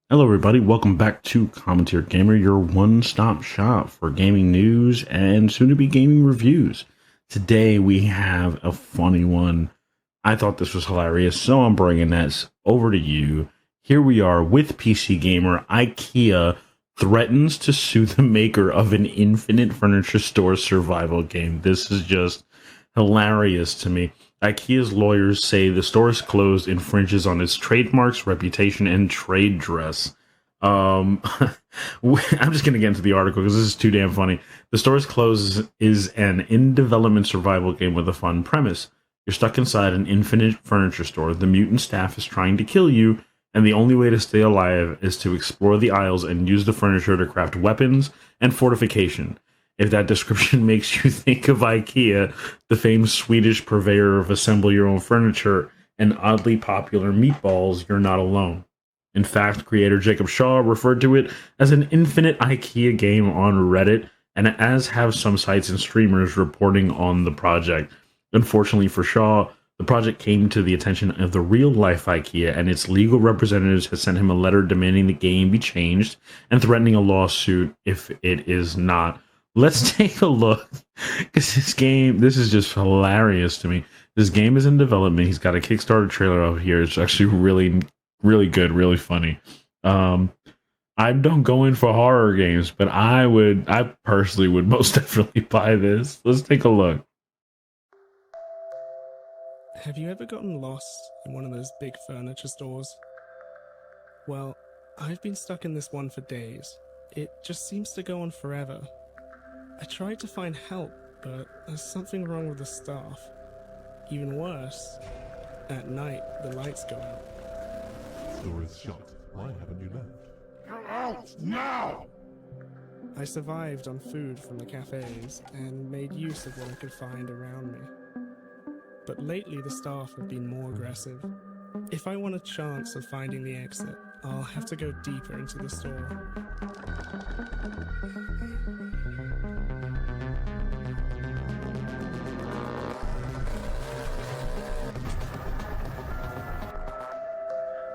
Hello everybody, welcome back to Commentary Gamer, your one-stop shop for gaming news and soon-to-be gaming reviews. Today we have a funny one. I thought this was hilarious, so I'm bringing that over to you. Here we are with PC Gamer. Ikea threatens to sue the maker of an infinite furniture store survival game. This is just hilarious to me. Ikea's lawyers say the store is closed infringes on its trademarks, reputation, and trade dress. I'm just going to get into the article because this is too damn funny. The store is closed is an in-development survival game with a fun premise. You're stuck inside an infinite furniture store. The mutant staff is trying to kill you, and the only way to stay alive is to explore the aisles and use the furniture to craft weapons and fortification. If that description makes you think of Ikea, the famed Swedish purveyor of assemble your own furniture and oddly popular meatballs, you're not alone. In fact, creator Jacob Shaw referred to it as an infinite Ikea game on Reddit, and as have some sites and streamers reporting on the project. Unfortunately for Shaw, the project came to the attention of the real-life Ikea, and its legal representatives have sent him a letter demanding the game be changed and threatening a lawsuit if it is not. Let's take a look, because this is just hilarious to me. This game is in development. He's got a Kickstarter trailer out here. It's actually really, really good, really funny. I don't go in for horror games, but I personally would most definitely buy this. Let's take a look. Have you ever gotten lost in one of those big furniture stores? Well, I've been stuck in this one for days. It just seems to go on forever. I tried to find help, but there's something wrong with the staff. Even worse, at night the lights go out. Store is shut. Why haven't you left? Get out now! I survived on food from the cafes and made use of what I could find around me. But lately the staff have been more aggressive. If I want a chance of finding the exit, I'll have to go deeper into the store.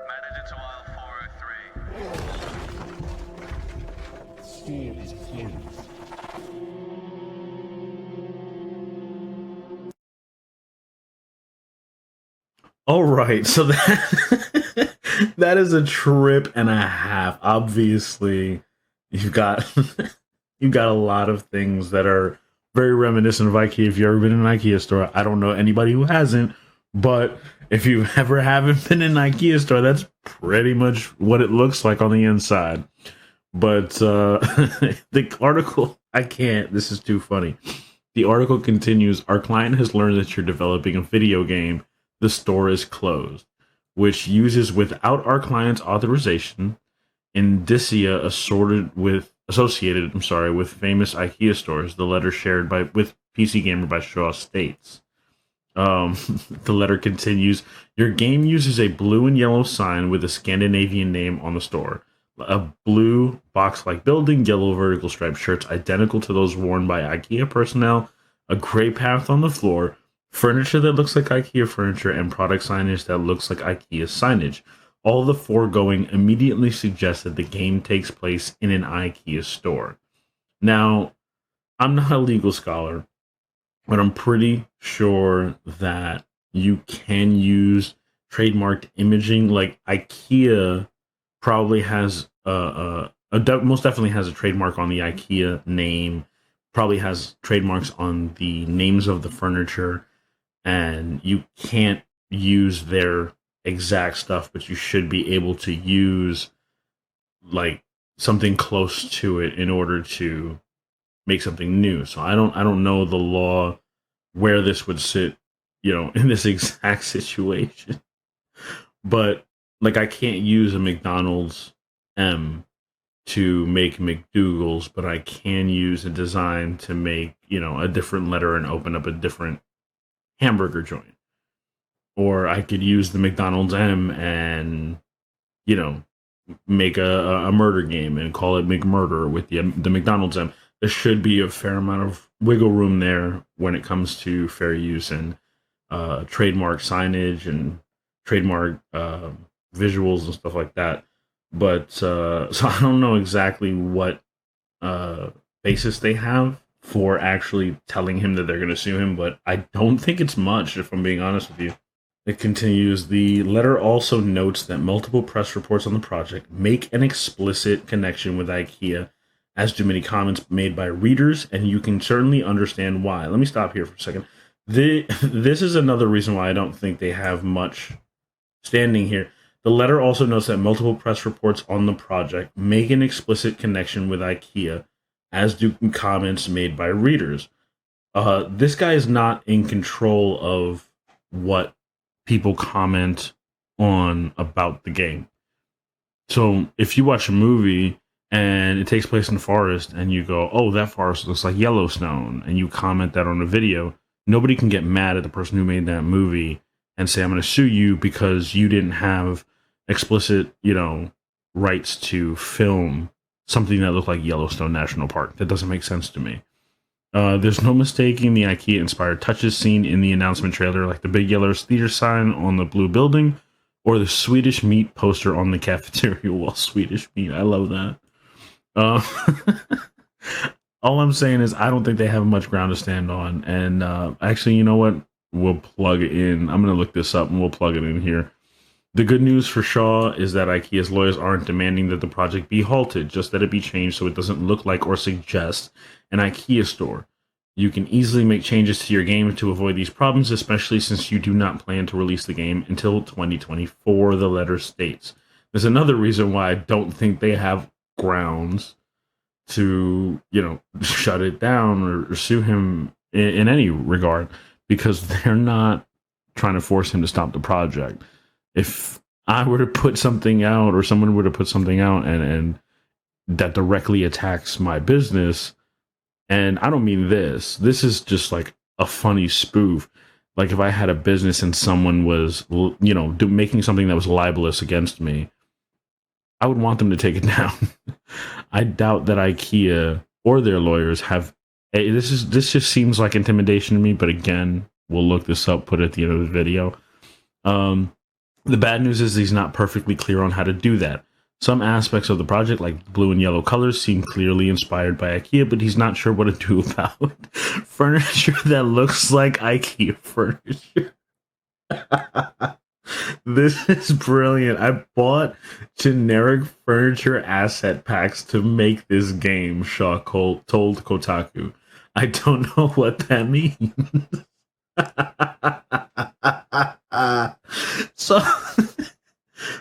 Manager to aisle 403. Store is closed. All right, so that that is a trip and a half. Obviously, you've got you've got a lot of things that are very reminiscent of IKEA. If you've ever been in an IKEA store, I don't know anybody who hasn't, but if you ever haven't been in an IKEA store, that's pretty much what it looks like on the inside. But the article, I can't. This is too funny. The article continues. Our client has learned that you're developing a video game. The store is closed, which uses without our client's authorization indicia associated with famous IKEA stores. The letter shared with PC Gamer by Shaw states. The letter continues. Your game uses a blue and yellow sign with a Scandinavian name on the store. A blue box-like building, yellow vertical striped shirts identical to those worn by IKEA personnel, a gray path on the floor, furniture that looks like IKEA furniture, and product signage that looks like IKEA signage. All the foregoing immediately suggests that the game takes place in an IKEA store. Now, I'm not a legal scholar, but I'm pretty sure that you can use trademarked imaging. Like IKEA probably has most definitely has a trademark on the IKEA name, probably has trademarks on the names of the furniture. And you can't use their exact stuff, but you should be able to use like something close to it in order to make something new. So I don't know the law where this would sit, in this exact situation. But like I can't use a McDonald's M to make McDougal's, but I can use a design to make, a different letter and open up a different hamburger joint. Or I could use the McDonald's M and, make a murder game and call it McMurder with the McDonald's M. There should be a fair amount of wiggle room there when it comes to fair use and trademark signage and trademark visuals and stuff like that. But so I don't know exactly what basis they have for actually telling him that they're going to sue him, but I don't think it's much, if I'm being honest with you. It continues. The letter also notes that multiple press reports on the project make an explicit connection with IKEA, as do many comments made by readers, and you can certainly understand why. Let me stop here for a second. This is another reason why I don't think they have much standing here. The letter also notes that multiple press reports on the project make an explicit connection with IKEA, as do comments made by readers. This guy is not in control of what people comment on about the game. So if you watch a movie and it takes place in the forest and you go, oh, that forest looks like Yellowstone, and you comment that on a video, nobody can get mad at the person who made that movie and say, I'm going to sue you because you didn't have explicit, rights to film something that looked like Yellowstone National Park. That doesn't make sense to me. There's no mistaking the IKEA-inspired touches seen in the announcement trailer, like the big yellow theater sign on the blue building, or the Swedish meat poster on the cafeteria wall. Swedish meat, I love that. All I'm saying is I don't think they have much ground to stand on. And actually, you know what? We'll plug it in. I'm going to look this up and we'll plug it in here. The good news for Shaw is that IKEA's lawyers aren't demanding that the project be halted, just that it be changed so it doesn't look like or suggest an IKEA store. You can easily make changes to your game to avoid these problems, especially since you do not plan to release the game until 2024, the letter states. There's another reason why I don't think they have grounds to, shut it down or sue him in any regard, because they're not trying to force him to stop the project. If I were to put something out, or someone were to put something out and that directly attacks my business, and I don't mean this is just like a funny spoof. Like if I had a business and someone was, making something that was libelous against me, I would want them to take it down. I doubt that IKEA or their lawyers have. This just seems like intimidation to me. But again, we'll look this up, put it at the end of the video. The bad news is he's not perfectly clear on how to do that. Some aspects of the project, like blue and yellow colors, seem clearly inspired by IKEA, but he's not sure what to do about furniture that looks like IKEA furniture. This is brilliant. I bought generic furniture asset packs to make this game, Shaw Cole told Kotaku. I don't know what that means.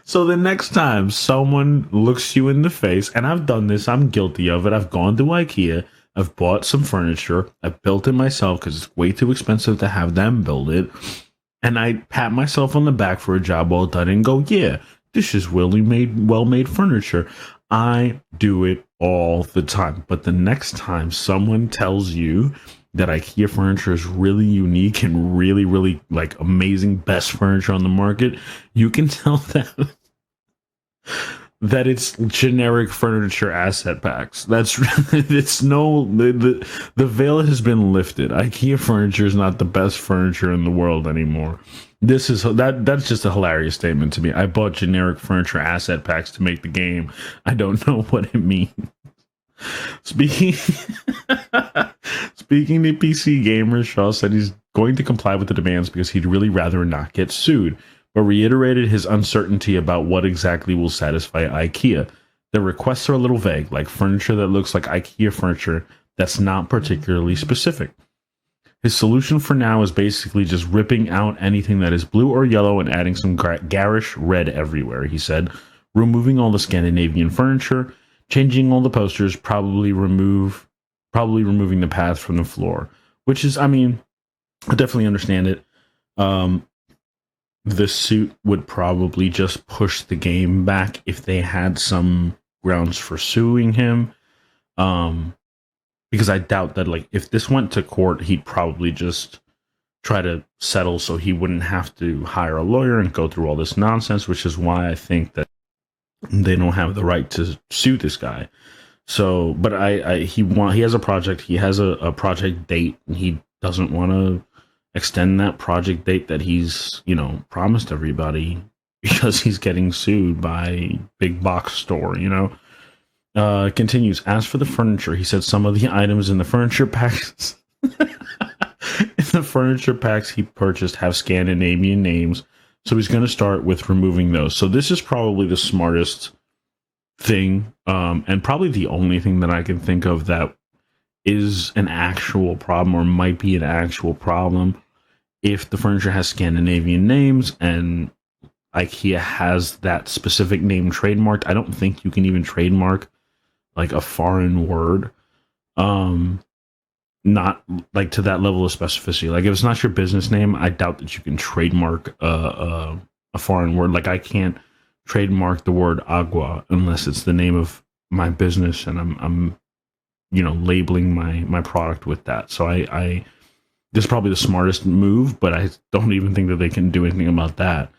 So the next time someone looks you in the face, and I've done this, I'm guilty of it. I've gone to IKEA, I've bought some furniture, I've built it myself because it's way too expensive to have them build it. And I pat myself on the back for a job well done and go, yeah, this is well-made furniture. I do it all the time. But the next time someone tells you that IKEA furniture is really unique and really, really like amazing, best furniture on the market, you can tell them that it's generic furniture asset packs. It's the veil has been lifted. IKEA furniture is not the best furniture in the world anymore. That's just a hilarious statement to me. I bought generic furniture asset packs to make the game. I don't know what it means. Speaking to PC gamers, Shaw said he's going to comply with the demands because he'd really rather not get sued, but reiterated his uncertainty about what exactly will satisfy IKEA. The requests are a little vague, like furniture that looks like IKEA furniture that's not particularly specific. His solution for now is basically just ripping out anything that is blue or yellow and adding some garish red everywhere, he said, removing all the Scandinavian furniture, changing all the posters, probably removing the path from the floor, which is, I mean, I definitely understand it. The suit would probably just push the game back if they had some grounds for suing him. Because I doubt that, like, if this went to court, he'd probably just try to settle so he wouldn't have to hire a lawyer and go through all this nonsense, which is why I think that they don't have the right to sue this guy. So, but he has a project. He has a project date, and he doesn't want to extend that project date that he's, promised everybody, because he's getting sued by big box store, continues. As for the furniture, he said some of the items in the furniture packs he purchased have Scandinavian names, so he's going to start with removing those. So this is probably the smartest thing, and probably the only thing that I can think of that is an actual problem, or might be an actual problem. If the furniture has Scandinavian names and IKEA has that specific name trademarked, I don't think you can even trademark like a foreign word. Not like to that level of specificity. Like if it's not your business name, I doubt that you can trademark a foreign word. Like I can't trademark the word agua unless it's the name of my business and I'm labeling my product with that. So I this is probably the smartest move, but I don't even think that they can do anything about that.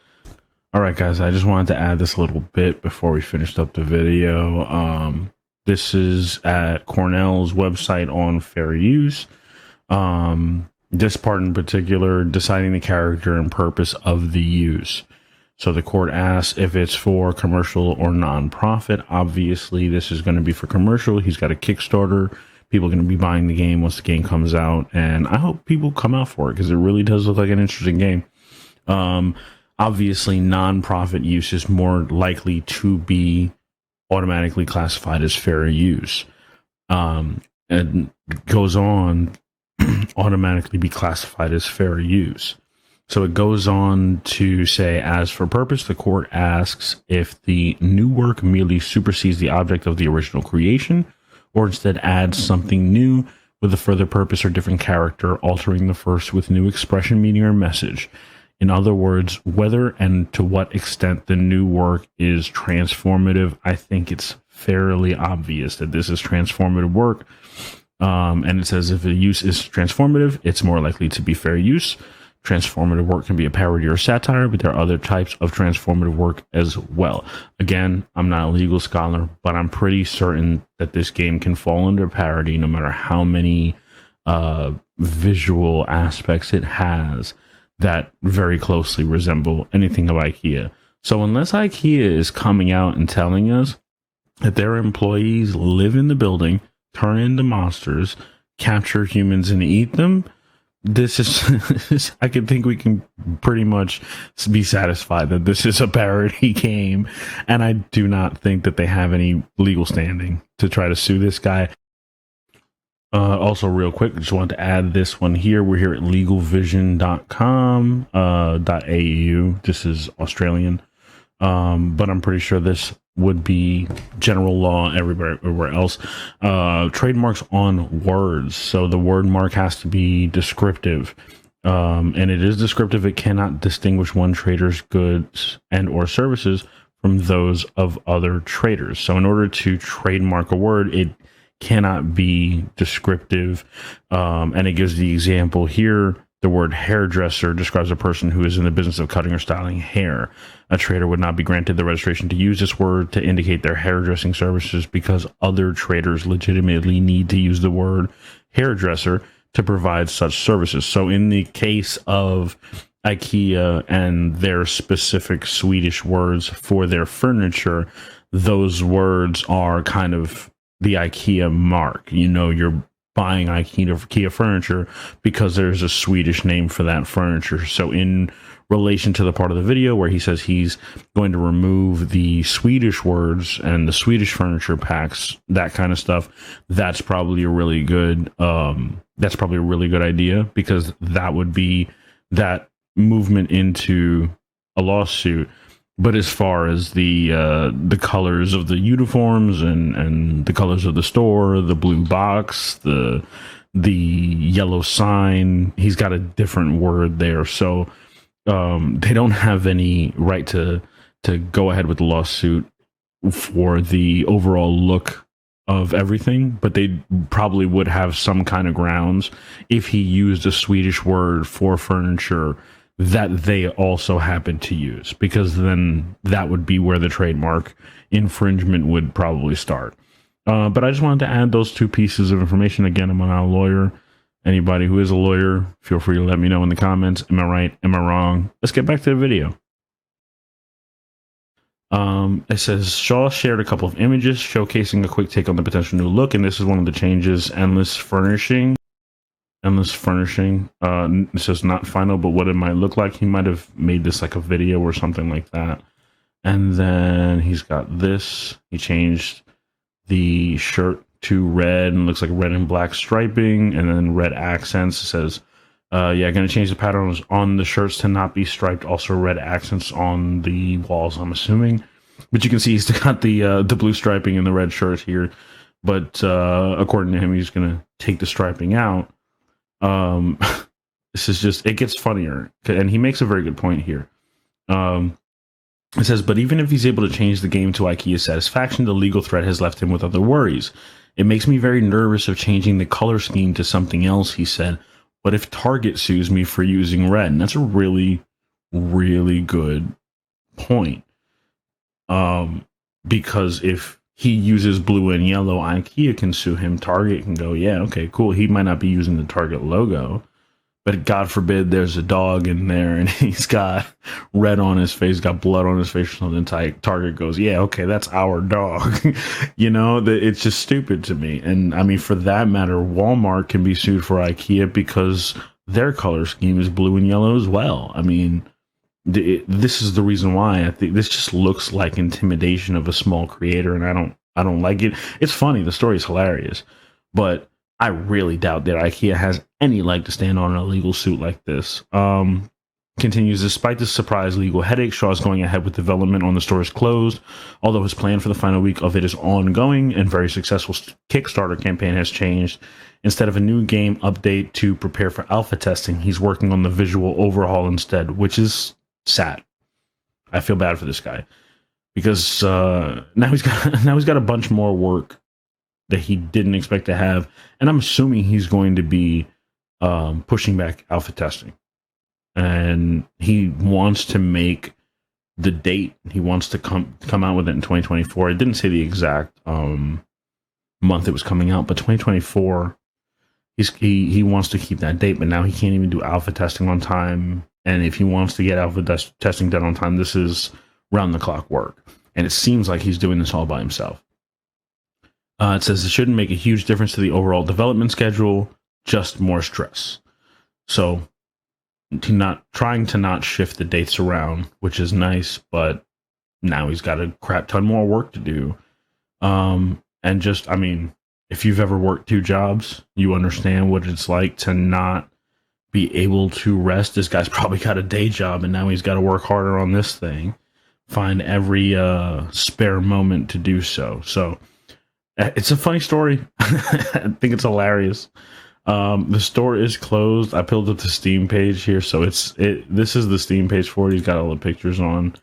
All right, guys, I just wanted to add this a little bit before we finished up the video. This is at Cornell's website on fair use. This part in particular, deciding the character and purpose of the use. So the court asks if it's for commercial or non-profit. Obviously, this is going to be for commercial. He's got a Kickstarter. People are going to be buying the game once the game comes out. And I hope people come out for it because it really does look like an interesting game. Obviously, non-profit use is more likely to be automatically classified as fair use. And goes on automatically be classified as fair use. So it goes on to say, as for purpose, the court asks if the new work merely supersedes the object of the original creation, or instead adds something new with a further purpose or different character, altering the first with new expression, meaning, or message. In other words, whether and to what extent the new work is transformative. I think it's fairly obvious that this is transformative work. And it says if the use is transformative, it's more likely to be fair use. Transformative work can be a parody or satire, but there are other types of transformative work as well. Again, I'm not a legal scholar, but I'm pretty certain that this game can fall under parody no matter how many visual aspects it has that very closely resemble anything of IKEA. So unless IKEA is coming out and telling us that their employees live in the building, turn into monsters, capture humans and eat them, this is I can think we can pretty much be satisfied that this is a parody game, and I do not think that they have any legal standing to try to sue this guy. Also, real quick, just wanted to add this one here. We're here at legalvision.com .au. This is Australian, but I'm pretty sure this would be general law everywhere else. Trademarks on words. So the word mark has to be descriptive. And it is descriptive. It cannot distinguish one trader's goods and or services from those of other traders. So in order to trademark a word, it cannot be descriptive. And it gives the example here. The word hairdresser describes a person who is in the business of cutting or styling hair. A trader would not be granted the registration to use this word to indicate their hairdressing services because other traders legitimately need to use the word hairdresser to provide such services. So in the case of IKEA and their specific Swedish words for their furniture, those words are kind of the IKEA mark. You're buying IKEA furniture because there's a Swedish name for that furniture. So in relation to the part of the video where he says he's going to remove the Swedish words and the Swedish furniture packs, that kind of stuff, that's probably a really good idea, because that would be that movement into a lawsuit. But as far as the colors of the uniforms and the colors of the store, the blue box, the yellow sign, he's got a different word there. So they don't have any right to go ahead with the lawsuit for the overall look of everything, but they probably would have some kind of grounds if he used a Swedish word for furniture that they also happen to use, because then that would be where the trademark infringement would probably start. But I just wanted to add those two pieces of information. Again, I'm not a lawyer, Anybody who is a lawyer, feel free to let me know in the comments. Am I right? Am I wrong? Let's get back to the video. It says Shaw shared a couple of images showcasing a quick take on the potential new look, and this is one of the changes. Endless furnishing. It says not final, but what it might look like. He might have made this like a video or something like that. And then he's got this. He changed the shirt to red and looks like red and black striping, and then red accents. It says, yeah, gonna change the patterns on the shirts to not be striped. Also red accents on the walls, I'm assuming. But you can see he's got the blue striping in the red shirt here. But according to him, he's gonna take the striping out. This is just, it gets funnier, and he makes a very good point here. It says, but even if he's able to change the game to Ikea's satisfaction, the legal threat has left him with other worries. It makes me very nervous of changing the color scheme to something else, he said. What if Target sues me for using red? And that's a really, really good point. Because if he uses blue and yellow, Ikea can sue him. Target can go, yeah, okay, cool. He might not be using the Target logo, but God forbid there's a dog in there and he's got red on his face, got blood on his face or something. Target goes, yeah, okay, that's our dog. You know, it's just stupid to me. And I mean, for that matter, Walmart can be sued for Ikea because their color scheme is blue and yellow as well. I mean, this is the reason why I think this just looks like intimidation of a small creator, and I don't like it. It's funny, the story is hilarious, but I really doubt that Ikea has any leg to stand on in a legal suit like this. Continues, despite the surprise legal headache, Shaw is going ahead with development on the store's closed, although his plan for the final week of it is ongoing and very successful Kickstarter campaign has changed. Instead of a new game update to prepare for alpha testing, he's working on the visual overhaul instead, which is sad. I feel bad for this guy because now he's got a bunch more work that he didn't expect to have, and I'm assuming he's going to be pushing back alpha testing, and he wants to make the date. He wants to come out with it in 2024. It didn't say the exact month it was coming out, but 2024. He wants to keep that date, but now he can't even do alpha testing on time. And if he wants to get alpha testing done on time, this is round the clock work. And it seems like he's doing this all by himself. It says it shouldn't make a huge difference to the overall development schedule, just more stress. So trying to not shift the dates around, which is nice, but now he's got a crap ton more work to do. And just, I mean, if you've ever worked 2 jobs, you understand what it's like to not be able to rest. This guy's probably got a day job, and now he's got to work harder on this thing. Find every spare moment to do so. So it's a funny story. I think it's hilarious. The store is closed. I pulled up the Steam page here, so this is the Steam page for it. He's got all the pictures on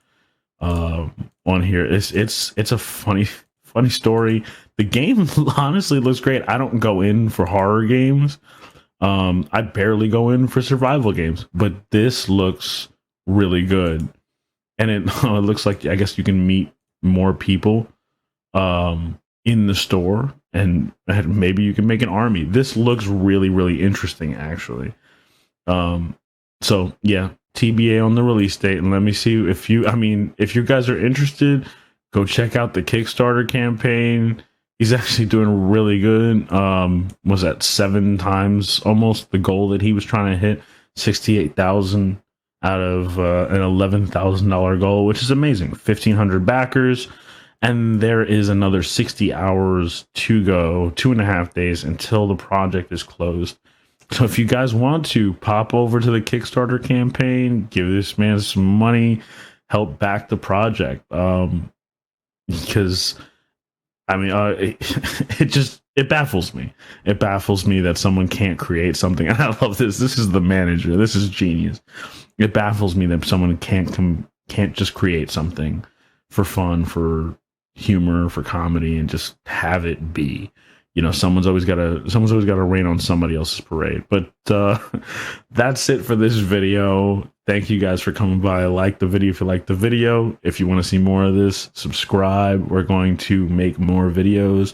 here. It's a funny story. The game honestly looks great. I don't go in for horror games. I barely go in for survival games, but this looks really good. And it looks like, I guess you can meet more people in the store, and maybe you can make an army. This looks really, really interesting, actually. So yeah, TBA on the release date. And let me see if you guys are interested, go check out the Kickstarter campaign. He's actually doing really good. Was that 7 times almost the goal that he was trying to hit? 68,000 out of an $11,000 goal, which is amazing. 1,500 backers, and there is another 60 hours to go, 2.5 days until the project is closed. So if you guys want to pop over to the Kickstarter campaign, give this man some money, help back the project, because I mean, it baffles me. It baffles me that someone can't create something. And I love this. This is the manager. This is genius. It baffles me that someone can't just create something for fun, for humor, for comedy, and just have it be. You know, someone's always got to rain on somebody else's parade. But that's it for this video. Thank you guys for coming by. Like the video if you like the video. If you want to see more of this, subscribe. We're going to make more videos.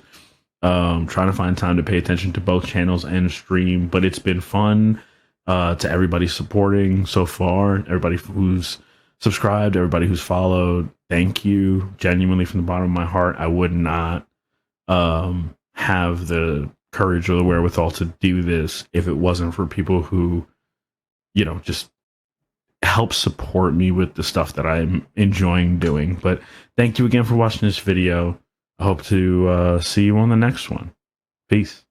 Trying to find time to pay attention to both channels and stream, but it's been fun. To everybody supporting so far, everybody who's subscribed, everybody who's followed, thank you genuinely from the bottom of my heart. I would not have the courage or the wherewithal to do this if it wasn't for people who, you know, just help support me with the stuff that I'm enjoying doing. But thank you again for watching this video. I hope to see you on the next one. Peace.